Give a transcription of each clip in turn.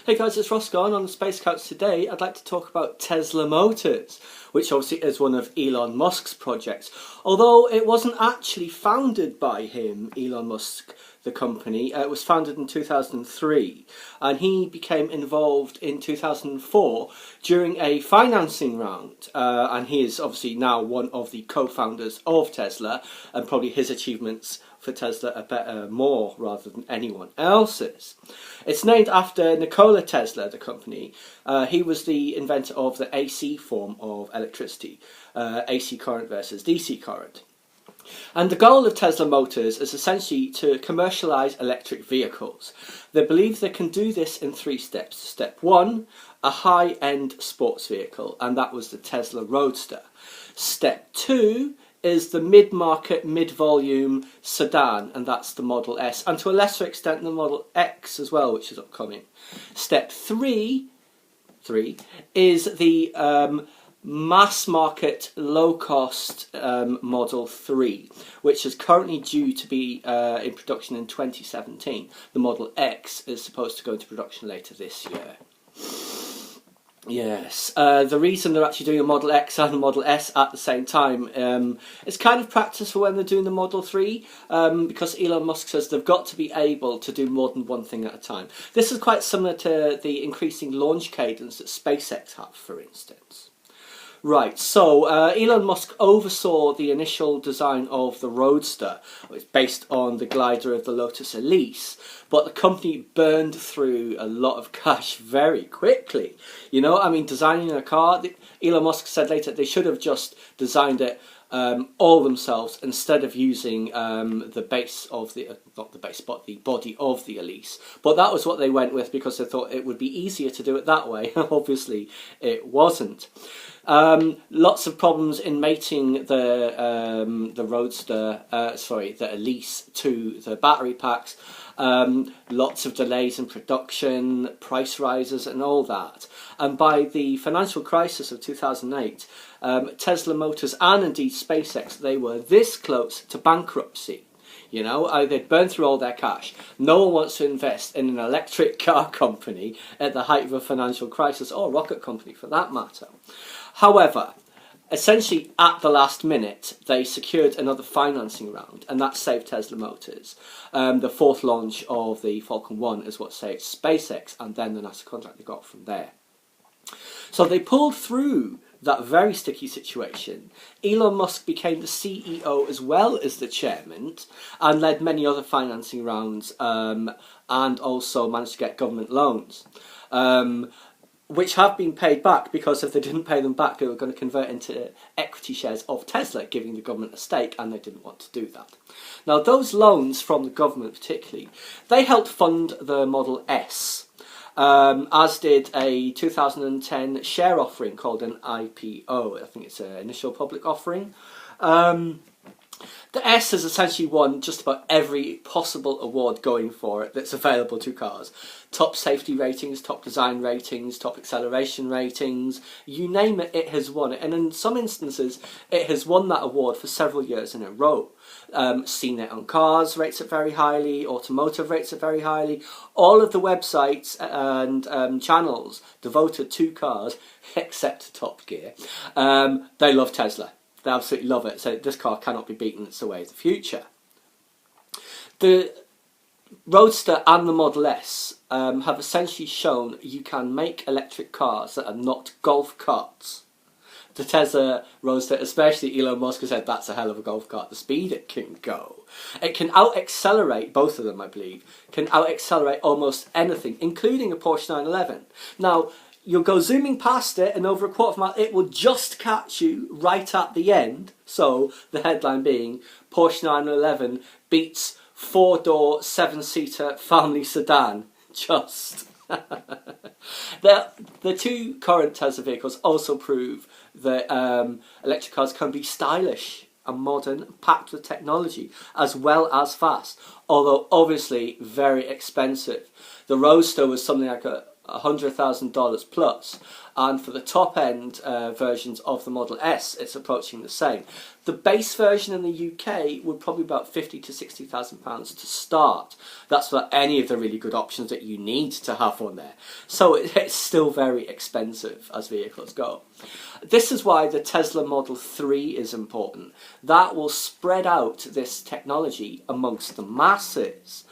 Hey guys, it's Ross on the Space Couch. Today I'd like to talk about Tesla Motors, which obviously is one of Elon Musk's projects. Although it wasn't actually founded by him, Elon Musk, the company, it was founded in 2003, and he became involved in 2004 during a financing round, and he is obviously now one of the co-founders of Tesla, and probably his achievements for Tesla are better, more rather than anyone else's. It's named after Nikola Tesla, the company. He was the inventor of the AC form of electricity, AC current versus DC current. And the goal of Tesla Motors is essentially to commercialise electric vehicles. They believe they can do this in 3 steps. Step 1, a high-end sports vehicle, and that was the Tesla Roadster. Step 2 is the mid-market, mid-volume sedan, and that's the Model S, and to a lesser extent the Model X as well, which is upcoming. Step 3 is the mass market low cost Model 3, which is currently due to be in production in 2017. The Model X is supposed to go into production later this year. Yes, the reason they're actually doing a Model X and a Model S at the same time is kind of practice for when they're doing the Model 3, because Elon Musk says they've got to be able to do more than one thing at a time. This is quite similar to the increasing launch cadence that SpaceX have, for instance. Right, so Elon Musk oversaw the initial design of the Roadster. It's based on the glider of the Lotus Elise, but the company burned through a lot of cash very quickly. You know, I mean, designing a car, Elon Musk said later they should have just designed it all themselves instead of using the base of the, not the base, but the body of the Elise. But that was what they went with because they thought it would be easier to do it that way. Obviously, it wasn't. Lots of problems in mating the Roadster, the Elise to the battery packs. Lots of delays in production, price rises and all that. And by the financial crisis of 2008, Tesla Motors and indeed SpaceX, they were this close to bankruptcy. You know, they'd burned through all their cash. No one wants to invest in an electric car company at the height of a financial crisis, or a rocket company for that matter. However, essentially at the last minute, they secured another financing round, and that saved Tesla Motors. The 4th launch of the Falcon 1 is what saved SpaceX, and then the NASA contract they got from there. So they pulled through that very sticky situation. Elon Musk became the CEO as well as the chairman, and led many other financing rounds, and also managed to get government loans. Which have been paid back, because if they didn't pay them back, they were going to convert into equity shares of Tesla, giving the government a stake, and they didn't want to do that. Now, those loans from the government particularly, they helped fund the Model S, as did a 2010 share offering called an IPO. I think it's an initial public offering. The S has essentially won just about every possible award going for it that's available to cars. Top safety ratings, top design ratings, top acceleration ratings, you name it, it has won it. And in some instances, it has won that award for several years in a row. Seen it on cars, rates it very highly, automotive rates it very highly. All of the websites and channels devoted to cars, except Top Gear, they love Tesla. They absolutely love it. So this car cannot be beaten. It's the way of the future. The Roadster and the Model S have essentially shown you can make electric cars that are not golf carts. The Tesla Roadster, especially Elon Musk, has said that's a hell of a golf cart, the speed it can go. It can out-accelerate, both of them I believe, can out-accelerate almost anything, including a Porsche 911. Now, you'll go zooming past it, and over a quarter of a mile, it will just catch you right at the end. So, the headline being, Porsche 911 beats 4-door, 7-seater family sedan. Just. The 2 current Tesla vehicles also prove that electric cars can be stylish and modern, packed with technology, as well as fast. Although, obviously, very expensive. The Roadster was something like $100,000 plus, and for the top end versions of the Model S, it's approaching the same. The base version in the UK would probably be about £50,000 to £60,000 to start. That's for any of the really good options that you need to have on there. So it's still very expensive as vehicles go. This is why the Tesla Model 3 is important. That will spread out this technology amongst the masses.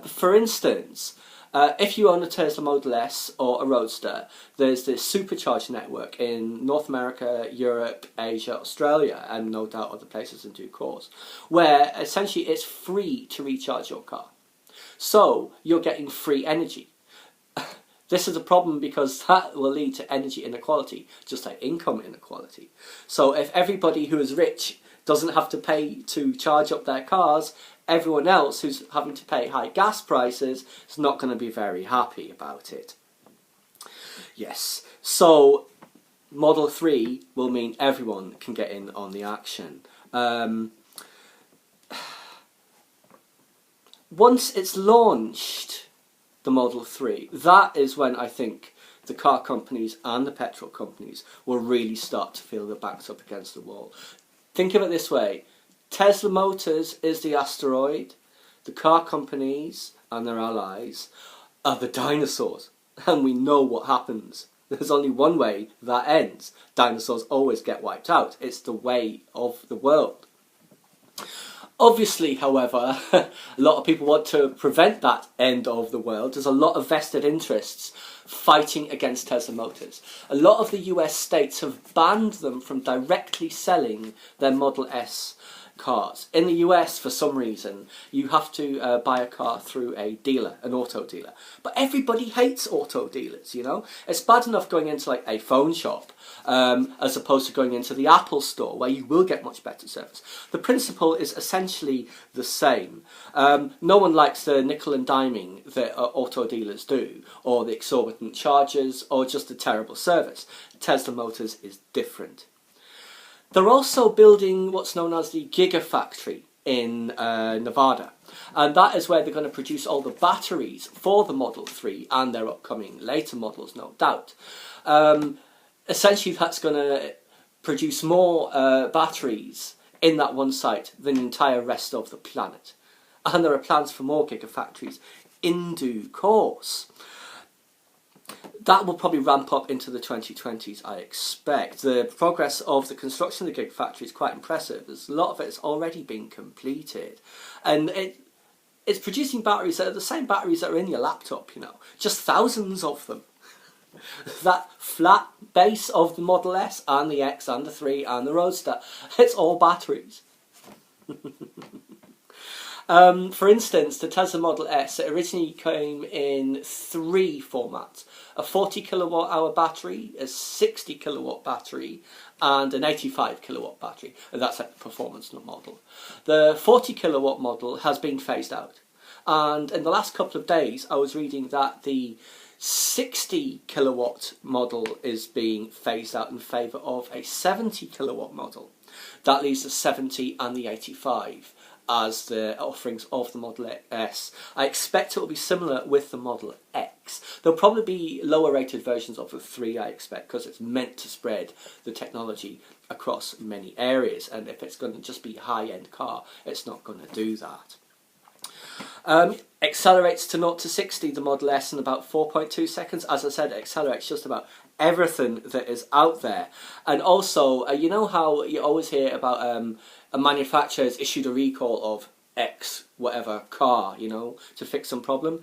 For instance, if you own a Tesla Model S or a Roadster, there's this supercharge network in North America, Europe, Asia, Australia, and no doubt other places in due course, where essentially it's free to recharge your car. So you're getting free energy. This is a problem because that will lead to energy inequality, just like income inequality. So if everybody who is rich doesn't have to pay to charge up their cars, everyone else who's having to pay high gas prices is not going to be very happy about it. Yes, so Model 3 will mean everyone can get in on the action. Once it's launched, the Model 3, that is when I think the car companies and the petrol companies will really start to feel their backs up against the wall. Think of it this way. Tesla Motors is the asteroid. The car companies and their allies are the dinosaurs. And we know what happens. There's only one way that ends. Dinosaurs always get wiped out. It's the way of the world. Obviously, however, a lot of people want to prevent that end of the world. There's a lot of vested interests fighting against Tesla Motors. A lot of the US states have banned them from directly selling their Model S cars. In the US, for some reason, you have to buy a car through a dealer, an auto dealer. But everybody hates auto dealers, you know? It's bad enough going into like a phone shop as opposed to going into the Apple store where you will get much better service. The principle is essentially the same. No one likes the nickel and diming that auto dealers do, or the exorbitant charges, or just the terrible service. Tesla Motors is different. They're also building what's known as the Gigafactory in Nevada. And that is where they're going to produce all the batteries for the Model 3 and their upcoming later models, no doubt. Essentially, that's going to produce more batteries in that one site than the entire rest of the planet. And there are plans for more Gigafactories in due course. That will probably ramp up into the 2020s, I expect. The progress of the construction of the Gigafactory is quite impressive. There's a lot of it has already been completed. And it's producing batteries that are the same batteries that are in your laptop, you know. Just thousands of them. That flat base of the Model S and the X and the 3 and the Roadster, it's all batteries. For instance, the Tesla Model S, it originally came in 3 formats. A 40 kilowatt hour battery, a 60 kilowatt battery, and an 85 kilowatt battery. And that's like the performance model. The 40 kilowatt model has been phased out. And in the last couple of days, I was reading that the 60 kilowatt model is being phased out in favour of a 70 kilowatt model. That leaves the 70 and the 85 as the offerings of the Model S. I expect it will be similar with the Model X. There'll probably be lower rated versions of the 3, I expect, because it's meant to spread the technology across many areas, and if it's going to just be a high-end car, it's not going to do that. Accelerates to 0 to 60, the Model S, in about 4.2 seconds. As I said, it accelerates just about everything that is out there. And also, you know how you always hear about a manufacturer has issued a recall of X whatever car, you know, to fix some problem.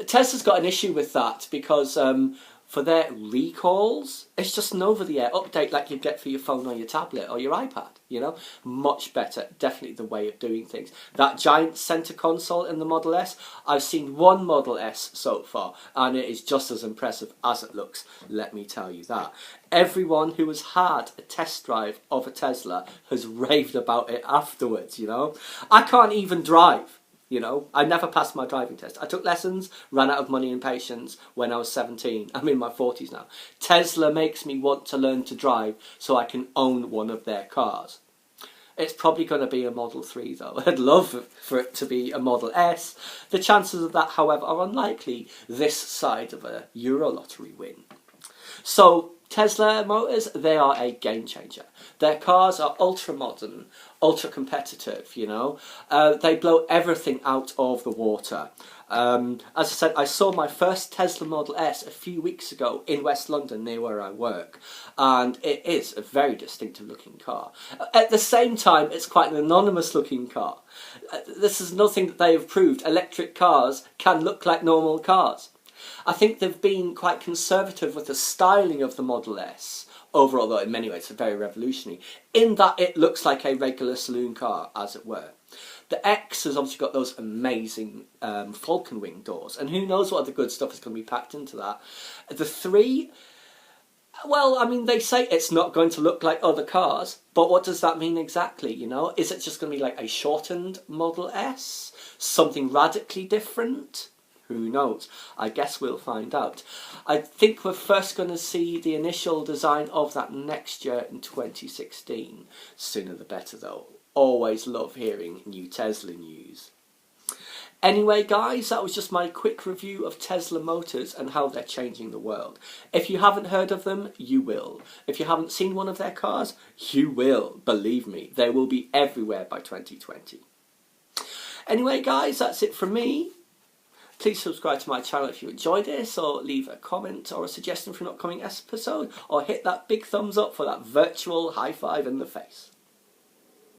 Tesla's got an issue with that because for their recalls, it's just an over-the-air update like you get for your phone or your tablet or your iPad, you know. Much better, definitely the way of doing things. That giant centre console in the Model S, I've seen one Model S so far, and it is just as impressive as it looks, let me tell you that. Everyone who has had a test drive of a Tesla has raved about it afterwards, you know. I can't even drive. You know, I never passed my driving test. I took lessons, ran out of money and patience when I was 17. I'm in my 40s now. Tesla makes me want to learn to drive so I can own one of their cars. It's probably going to be a Model 3 though. I'd love for it to be a Model S. The chances of that, however, are unlikely this side of a Euro lottery win. So Tesla Motors, they are a game changer. Their cars are ultra modern, ultra competitive, you know. They blow everything out of the water. As I said, I saw my first Tesla Model S a few weeks ago in West London, near where I work, and it is a very distinctive looking car. At the same time, it's quite an anonymous looking car. This is nothing that they have proved. Electric cars can look like normal cars. I think they've been quite conservative with the styling of the Model S overall, though in many ways it's very revolutionary, in that it looks like a regular saloon car, as it were. The X has obviously got those amazing falcon wing doors, and who knows what other good stuff is going to be packed into that. The 3, well, I mean, they say it's not going to look like other cars, but what does that mean exactly, you know? Is it just going to be like a shortened Model S? Something radically different? Who knows? I guess we'll find out. I think we're first going to see the initial design of that next year in 2016. Sooner the better, though. Always love hearing new Tesla news. Anyway, guys, that was just my quick review of Tesla Motors and how they're changing the world. If you haven't heard of them, you will. If you haven't seen one of their cars, you will. Believe me, they will be everywhere by 2020. Anyway, guys, that's it from me. Please subscribe to my channel if you enjoyed this, or leave a comment or a suggestion for an upcoming episode, or hit that big thumbs up for that virtual high five in the face.